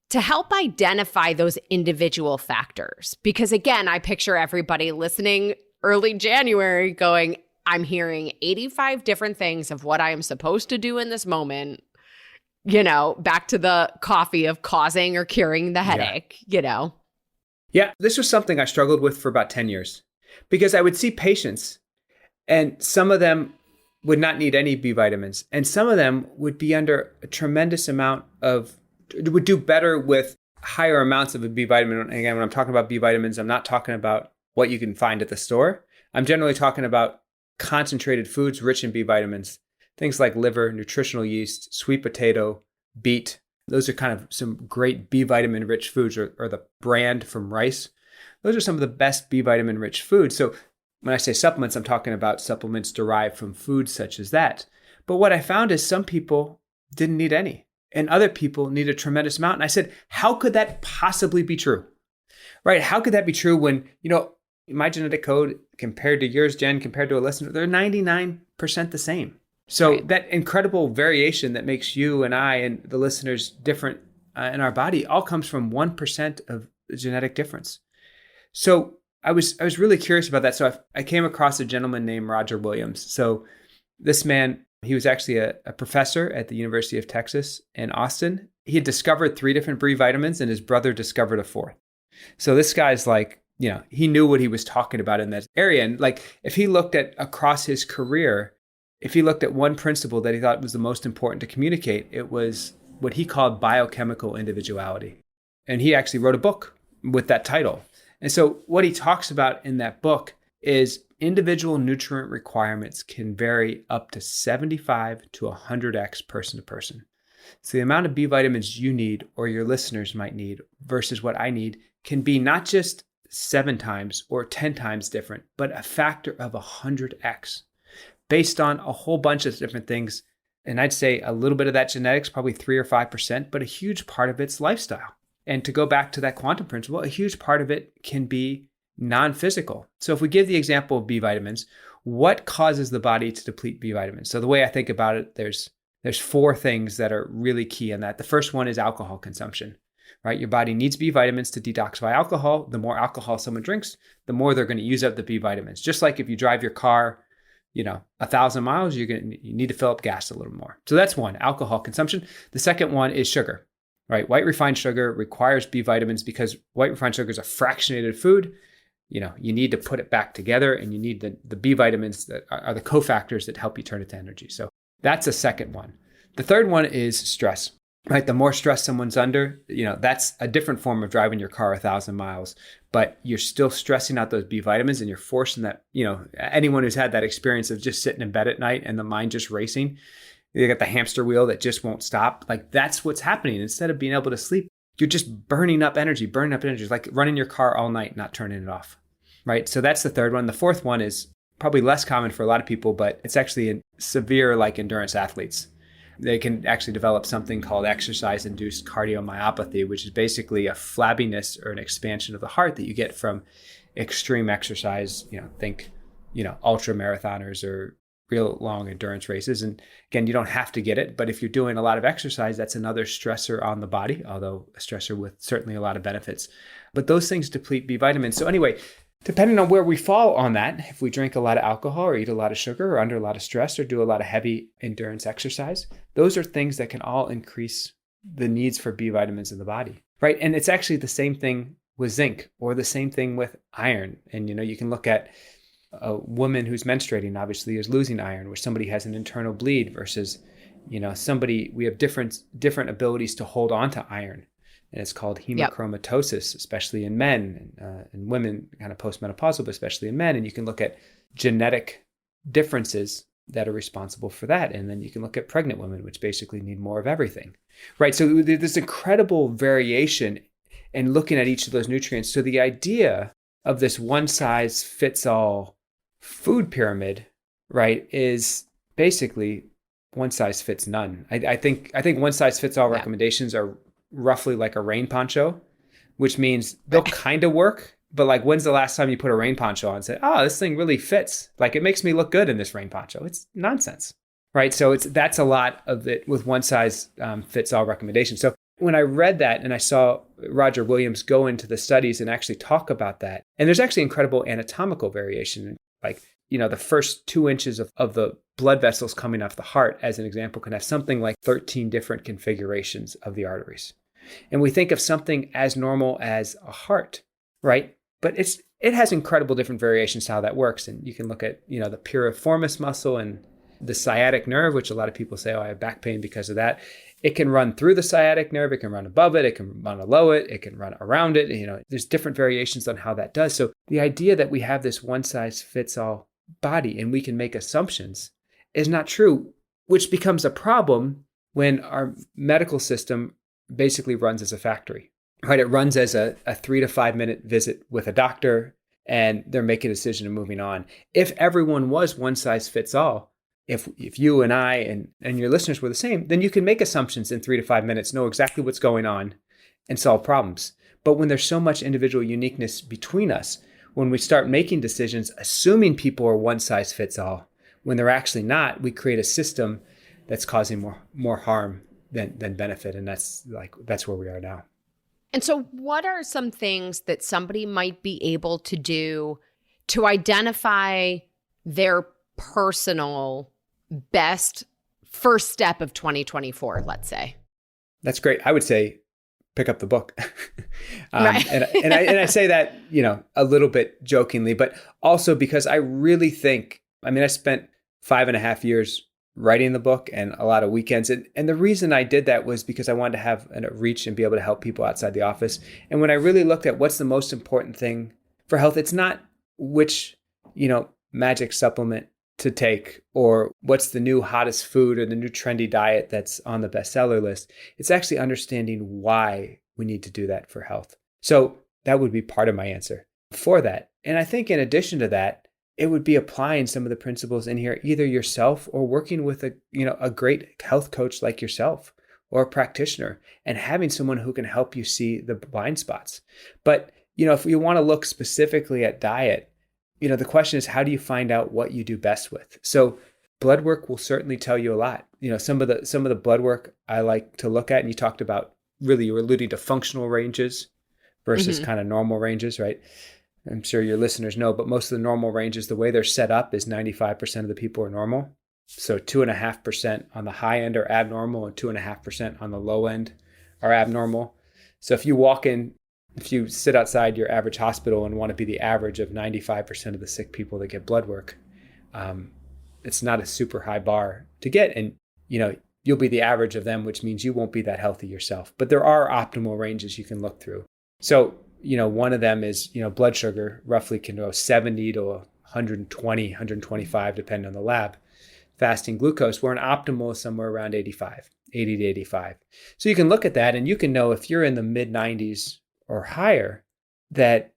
to help identify those individual factors? Because again, I picture everybody listening early January going, I'm hearing 85 different things of what I am supposed to do in this moment, back to the coffee of causing or curing the headache, Yeah, this was something I struggled with for about 10 years because I would see patients and some of them would not need any B vitamins and some of them would be under a tremendous amount would do better with higher amounts of a B vitamin. And again, when I'm talking about B vitamins, I'm not talking about what you can find at the store. I'm generally talking about concentrated foods rich in B vitamins, things like liver, nutritional yeast, sweet potato, beet. Those are kind of some great B vitamin rich foods, or the brand from rice. Those are some of the best B vitamin rich foods. So when I say supplements, I'm talking about supplements derived from foods such as that. But what I found is some people didn't need any. And other people need a tremendous amount. And I said, how could that possibly be true? Right? How could that be true when, my genetic code compared to yours, Jen, compared to a listener, they're 99% the same. So right. That incredible variation that makes you and I and the listeners different in our body all comes from 1% of the genetic difference. So I was really curious about that. So I came across a gentleman named Roger Williams. So this man, he was actually a professor at the University of Texas in Austin. He had discovered 3 different B vitamins and his brother discovered a 4th. So this guy's like, he knew what he was talking about in that area. And like, if he looked at across his career, if he looked at one principle that he thought was the most important to communicate, it was what he called biochemical individuality. And he actually wrote a book with that title. And so what he talks about in that book is individual nutrient requirements can vary up to 75 to 100x person to person. So the amount of B vitamins you need or your listeners might need versus what I need can be not just 7 times or 10 times different, but a factor of 100x. based on a whole bunch of different things. And I'd say a little bit of that genetics, probably 3 or 5%, but a huge part of it's lifestyle. And to go back to that quantum principle, a huge part of it can be non-physical. So if we give the example of B vitamins, what causes the body to deplete B vitamins? So the way I think about it, there's 4 things that are really key in that. The first one is alcohol consumption, right? Your body needs B vitamins to detoxify alcohol. The more alcohol someone drinks, the more they're going to use up the B vitamins. Just like if you drive your car, 1,000 miles, you need to fill up gas a little more. So that's one, alcohol consumption. The second one is sugar, right? White refined sugar requires B vitamins because white refined sugar is a fractionated food. You need to put it back together, and you need the B vitamins that are the cofactors that help you turn it to energy. So that's a second one. The third one is stress, right? The more stress someone's under, that's a different form of driving your car 1,000 miles, but you're still stressing out those B vitamins, and you're forcing that, anyone who's had that experience of just sitting in bed at night and the mind just racing, you got the hamster wheel that just won't stop. Like that's what's happening. Instead of being able to sleep, you're just burning up energy. It's like running your car all night, not turning it off, right? So that's the third one. The fourth one is probably less common for a lot of people, but it's actually in severe like endurance athletes. They can actually develop something called exercise-induced cardiomyopathy, which is basically a flabbiness or an expansion of the heart that you get from extreme exercise. Think, ultra marathoners or real long endurance races. And again, you don't have to get it, but if you're doing a lot of exercise, that's another stressor on the body, although a stressor with certainly a lot of benefits. But those things deplete B vitamins. So anyway, depending on where we fall on that, if we drink a lot of alcohol or eat a lot of sugar or under a lot of stress or do a lot of heavy endurance exercise, those are things that can all increase the needs for B vitamins in the body, right? And it's actually the same thing with zinc or the same thing with iron. And, you can look at a woman who's menstruating, obviously, is losing iron, where somebody has an internal bleed versus, we have different abilities to hold on to iron. And it's called hemochromatosis, especially in men and women, kind of postmenopausal, but especially in men. And you can look at genetic differences that are responsible for that. And then you can look at pregnant women, which basically need more of everything, right? So there's incredible variation in looking at each of those nutrients. So the idea of this one-size-fits-all food pyramid, right, is basically one size fits none. I think one-size-fits-all recommendations are roughly like a rain poncho, which means they'll kind of work, but like when's the last time you put a rain poncho on and said, oh, this thing really fits, like it makes me look good in this rain poncho? It's nonsense, right? So that's a lot of it with one size fits all recommendations. So when I read that and I saw Roger Williams go into the studies and actually talk about that, and there's actually incredible anatomical variation, like the first 2 inches of the blood vessels coming off the heart, as an example, can have something like 13 different configurations of the arteries. And we think of something as normal as a heart, right? But it has incredible different variations to how that works. And you can look at, the piriformis muscle and the sciatic nerve, which a lot of people say, oh, I have back pain because of that. It can run through the sciatic nerve. It can run above it. It can run below it. It can run around it. There's different variations on how that does. So the idea that we have this one size fits all body and we can make assumptions is not true, which becomes a problem when our medical system basically runs as a factory, right? It runs as a 3 to 5 minute visit with a doctor, and they're making a decision and moving on. If everyone was one size fits all, if you and I and your listeners were the same, then you can make assumptions in 3 to 5 minutes, know exactly what's going on, and solve problems. But when there's so much individual uniqueness between us, when we start making decisions, assuming people are one size fits all, when they're actually not, we create a system that's causing more harm than benefit. And that's where we are now. And so what are some things that somebody might be able to do to identify their personal best first step of 2024, let's say? That's great. I would say pick up the book. Right. and I say that, a little bit jokingly, but also because I really think, I spent 5.5 years writing the book and a lot of weekends. And the reason I did that was because I wanted to have a reach and be able to help people outside the office. And when I really looked at what's the most important thing for health, it's not which, magic supplement to take or what's the new hottest food or the new trendy diet that's on the bestseller list. It's actually understanding why we need to do that for health. So that would be part of my answer for that. And I think in addition to that, it would be applying some of the principles in here, either yourself or working with a great health coach like yourself or a practitioner, and having someone who can help you see the blind spots. But, if you want to look specifically at diet, the question is, how do you find out what you do best with? So blood work will certainly tell you a lot. Some of the blood work I like to look at, and you talked about, really, you were alluding to functional ranges versus kind of normal ranges, right? I'm sure your listeners know, but most of the normal ranges, the way they're set up is 95% of the people are normal. So 2.5% on the high end are abnormal and 2.5% on the low end are abnormal. So if you sit outside your average hospital and want to be the average of 95% of the sick people that get blood work, it's not a super high bar to get. And, you'll be the average of them, which means you won't be that healthy yourself. But there are optimal ranges you can look through. So, one of them is, blood sugar roughly can go 70 to 120, 125, depending on the lab. Fasting glucose, where an optimal is somewhere around 80 to 85. So you can look at that and you can know if you're in the mid 90s or higher, that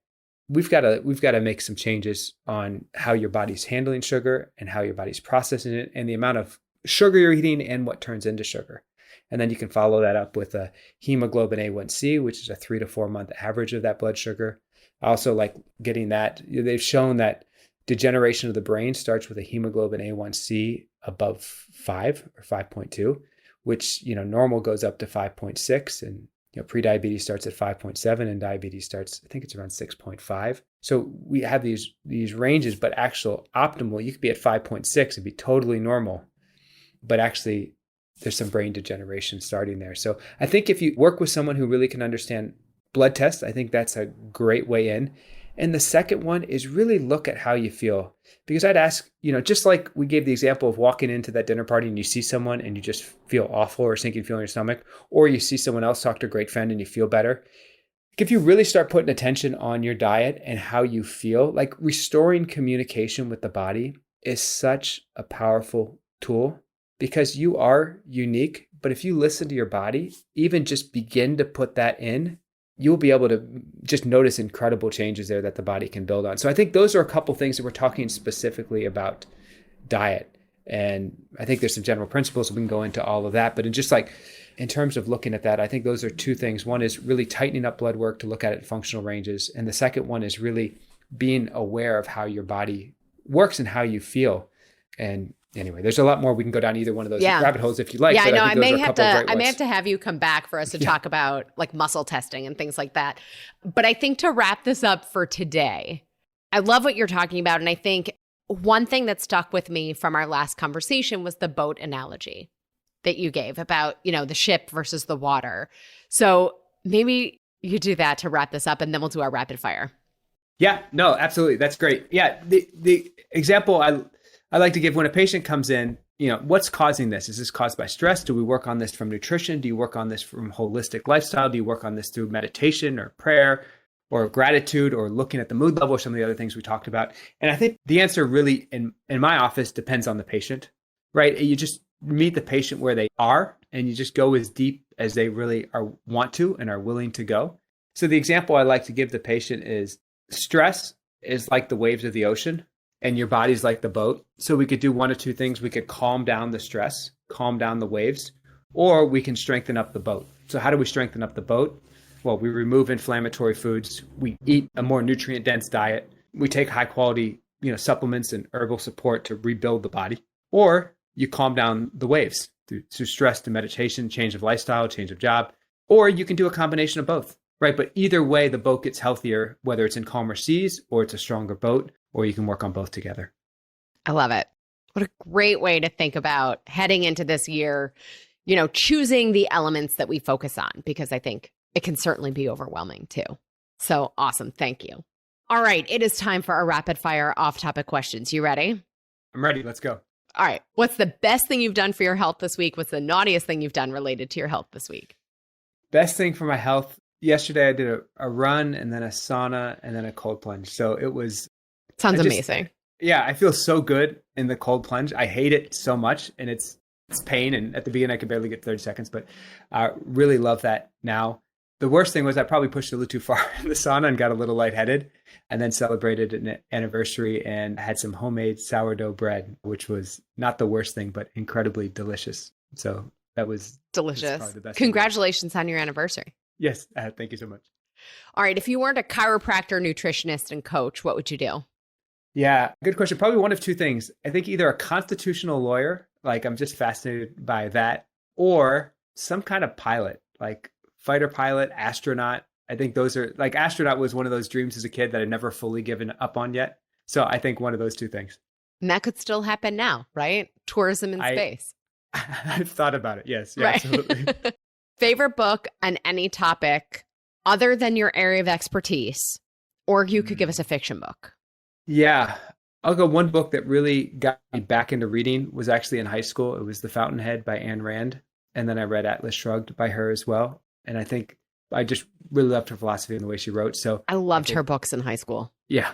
we've got to make some changes on how your body's handling sugar and how your body's processing it and the amount of sugar you're eating and what turns into sugar. And then you can follow that up with a hemoglobin A1C, which is a 3 to 4 month average of that blood sugar. I also like getting that. They've shown that degeneration of the brain starts with a hemoglobin A1C above 5 or 5.2, which, normal goes up to 5.6, and prediabetes starts at 5.7 and diabetes starts, I think it's around 6.5. So we have these ranges, but actual optimal, you could be at 5.6 and be totally normal, but actually there's some brain degeneration starting there. So I think if you work with someone who really can understand blood tests, I think that's a great way in. And the second one is really look at how you feel. Because I'd ask, just like we gave the example of walking into that dinner party and you see someone and you just feel awful or sinking feeling in your stomach, or you see someone else talk to a great friend and you feel better. If you really start putting attention on your diet and how you feel, like restoring communication with the body is such a powerful tool, because you are unique. But if you listen to your body, even just begin to put that in, you'll be able to just notice incredible changes there that the body can build on. So I think those are a couple things that we're talking specifically about diet. And I think there's some general principles. We can go into all of that. But in terms of looking at that, I think those are two things. One is really tightening up blood work to look at it in functional ranges. And the second one is really being aware of how your body works and how you feel. And anyway, there's a lot more. We can go down either one of those rabbit holes if you like. Yeah, I know. I may have to have you come back for us to talk about like muscle testing and things like that. But I think to wrap this up for today, I love what you're talking about. And I think one thing that stuck with me from our last conversation was the boat analogy that you gave about, the ship versus the water. So maybe you could do that to wrap this up, and then we'll do our rapid fire. Yeah, no, absolutely. That's great. Yeah. The example I like to give when a patient comes in, what's causing this? Is this caused by stress? Do we work on this from nutrition? Do you work on this from holistic lifestyle? Do you work on this through meditation or prayer or gratitude or looking at the mood level or some of the other things we talked about? And I think the answer really in my office depends on the patient, right? You just meet the patient where they are and you just go as deep as they really want to and are willing to go. So the example I like to give the patient is stress is like the waves of the ocean, and your body's like the boat. So we could do one of two things. We could calm down the stress, calm down the waves, or we can strengthen up the boat. So how do we strengthen up the boat? Well, we remove inflammatory foods. We eat a more nutrient-dense diet. We take high-quality, supplements and herbal support to rebuild the body. Or you calm down the waves through stress, to meditation, change of lifestyle, change of job. Or you can do a combination of both, right? But either way, the boat gets healthier, whether it's in calmer seas or it's a stronger boat, or you can work on both together. I love it. What a great way to think about heading into this year, choosing the elements that we focus on, because I think it can certainly be overwhelming too. So awesome. Thank you. All right. It is time for our rapid fire off-topic questions. You ready? I'm ready. Let's go. All right. What's the best thing you've done for your health this week? What's the naughtiest thing you've done related to your health this week? Best thing for my health. Yesterday I did a run and then a sauna and then a cold plunge. So it was... Sounds amazing. Yeah, I feel so good in the cold plunge. I hate it so much, and it's pain. And at the beginning, I could barely get 30 seconds, but I really love that now. The worst thing was I probably pushed it a little too far in the sauna and got a little lightheaded, and then celebrated an anniversary and had some homemade sourdough bread, which was not the worst thing, but incredibly delicious. So that was delicious. Probably the best. Congratulations on your anniversary. Yes. Thank you so much. All right. If you weren't a chiropractor, nutritionist, and coach, what would you do? Yeah, good question. Probably one of two things. I think either a constitutional lawyer, like I'm just fascinated by that, or some kind of pilot, like fighter pilot, astronaut. I think those are like astronaut was one of those dreams as a kid that I'd never fully given up on yet. So I think one of those two things. And that could still happen now, right? Tourism in space. I've thought about it. Yes. Yeah, right. Absolutely. Favorite book on any topic other than your area of expertise, or you could give us a fiction book. Yeah. I'll go one book that really got me back into reading was actually in high school. It was The Fountainhead by Ayn Rand. And then I read Atlas Shrugged by her as well. And I think I just really loved her philosophy and the way she wrote. So I loved her books in high school. Yeah.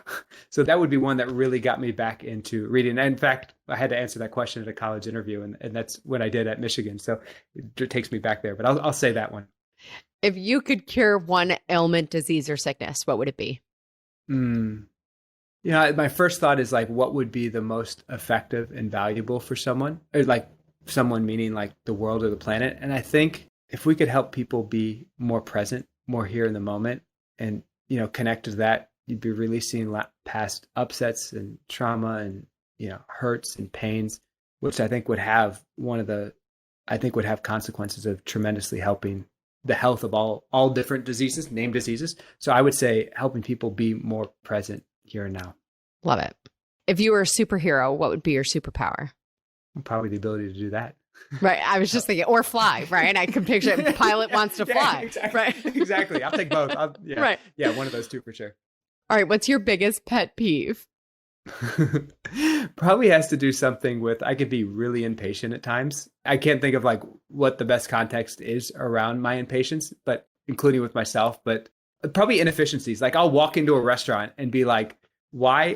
So that would be one that really got me back into reading. And in fact, I had to answer that question at a college interview, and that's what I did at Michigan. So it takes me back there, but I'll say that one. If you could cure one ailment, disease, or sickness, what would it be? My first thought is like, what would be the most effective and valuable for someone? Or like someone meaning like the world or the planet. And I think if we could help people be more present, more here in the moment, and, connect to that, you'd be releasing past upsets and trauma and, hurts and pains, which I think would have consequences of tremendously helping the health of all different diseases, named diseases. So I would say helping people be more present here and now. Love it. If you were a superhero, what would be your superpower? Probably the ability to do that. Right. I was just thinking, or fly, right? I can picture it. Pilot wants to fly. Exactly. Right. Exactly. I'll take both. Right. Yeah, one of those two for sure. All right. What's your biggest pet peeve? Probably has to do something with, I could be really impatient at times. I can't think of like what the best context is around my impatience, but including with myself, but probably inefficiencies. Like I'll walk into a restaurant and be like, why?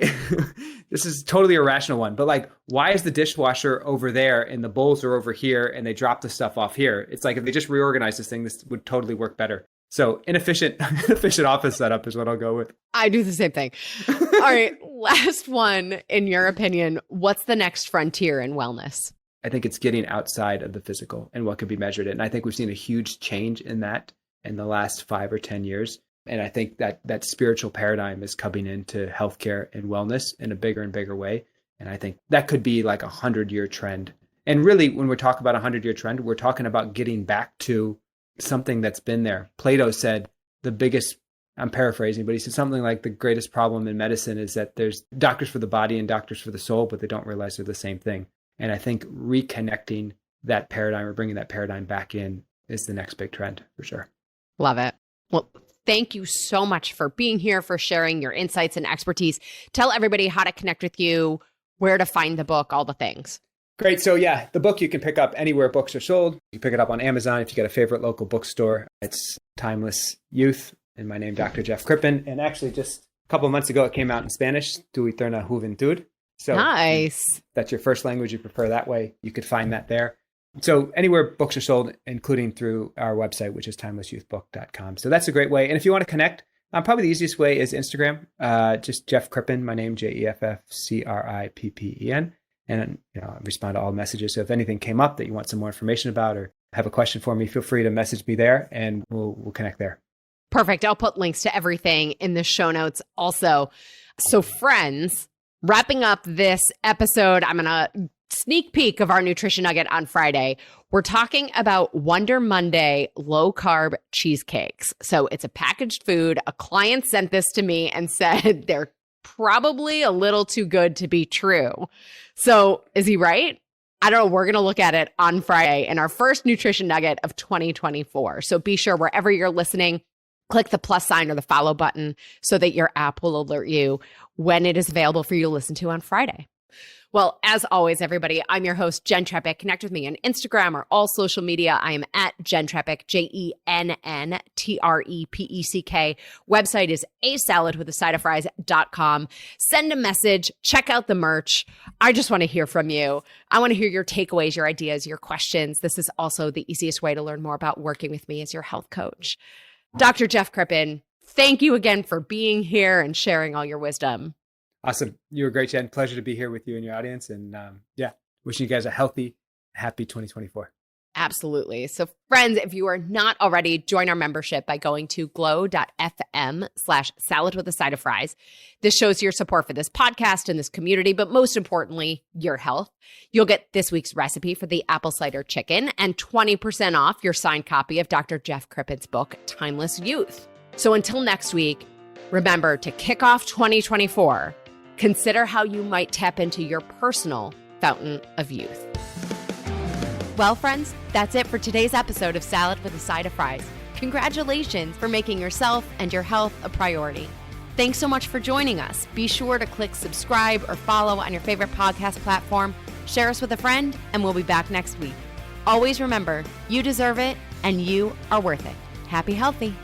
This is totally irrational one, but like, why is the dishwasher over there and the bowls are over here and they drop the stuff off here? It's like, if they just reorganize this thing, this would totally work better. So inefficient office setup is what I'll go with. I do the same thing. All right. Last one, in your opinion, what's the next frontier in wellness? I think it's getting outside of the physical and what can be measured. And I think we've seen a huge change in that in the last 5 or 10 years. And I think that spiritual paradigm is coming into healthcare and wellness in a bigger and bigger way. And I think that could be like 100-year trend. And really, when we're talking about 100-year trend, we're talking about getting back to something that's been there. Plato said I'm paraphrasing, but he said something like the greatest problem in medicine is that there's doctors for the body and doctors for the soul, but they don't realize they're the same thing. And I think reconnecting that paradigm or bringing that paradigm back in is the next big trend for sure. Love it. Well, thank you so much for being here, for sharing your insights and expertise. Tell everybody how to connect with you, where to find the book, all the things. Great. So yeah, the book you can pick up anywhere books are sold. You can pick it up on Amazon if you got a favorite local bookstore. It's Timeless Youth, and my name, Dr. Jeff Crippen. And actually just a couple of months ago, it came out in Spanish, Tu Eterna Juventud. So nice. If that's your first language, you prefer that way, you could find that there. So anywhere books are sold, including through our website, which is timelessyouthbook.com. So that's a great way. And if you want to connect, probably the easiest way is Instagram, just Jeff Crippen, my name, JeffCrippen. And I respond to all messages. So if anything came up that you want some more information about or have a question for me, feel free to message me there and we'll connect there. Perfect. I'll put links to everything in the show notes also. So friends, wrapping up this episode, I'm going to sneak peek of our nutrition nugget on Friday. We're talking about Wonder Monday low carb cheesecakes. So it's a packaged food. A client sent this to me and said they're probably a little too good to be true. So is he right? I don't know. We're going to look at it on Friday in our first nutrition nugget of 2024. So be sure wherever you're listening, click the plus sign or the follow button so that your app will alert you when it is available for you to listen to on Friday. Well, as always, everybody, I'm your host, Jenn Trepeck. Connect with me on Instagram or all social media. I am at Jenn Trepeck, JENNTREPECK. Website is asaladwithasideofries.com. Send a message. Check out the merch. I just want to hear from you. I want to hear your takeaways, your ideas, your questions. This is also the easiest way to learn more about working with me as your health coach. Dr. Jeff Crippen, thank you again for being here and sharing all your wisdom. Awesome. You were great, Jen. Pleasure to be here with you and your audience. And wishing you guys a healthy, happy 2024. Absolutely. So friends, if you are not already, join our membership by going to glow.fm/salad with a side of fries. This shows your support for this podcast and this community, but most importantly, your health. You'll get this week's recipe for the apple cider chicken and 20% off your signed copy of Dr. Jeff Crippen's book, Timeless Youth. So until next week, remember to kick off 2024. Consider how you might tap into your personal fountain of youth. Well, friends, that's it for today's episode of Salad with a Side of Fries. Congratulations for making yourself and your health a priority. Thanks so much for joining us. Be sure to click subscribe or follow on your favorite podcast platform. Share us with a friend, and we'll be back next week. Always remember, you deserve it, and you are worth it. Happy healthy.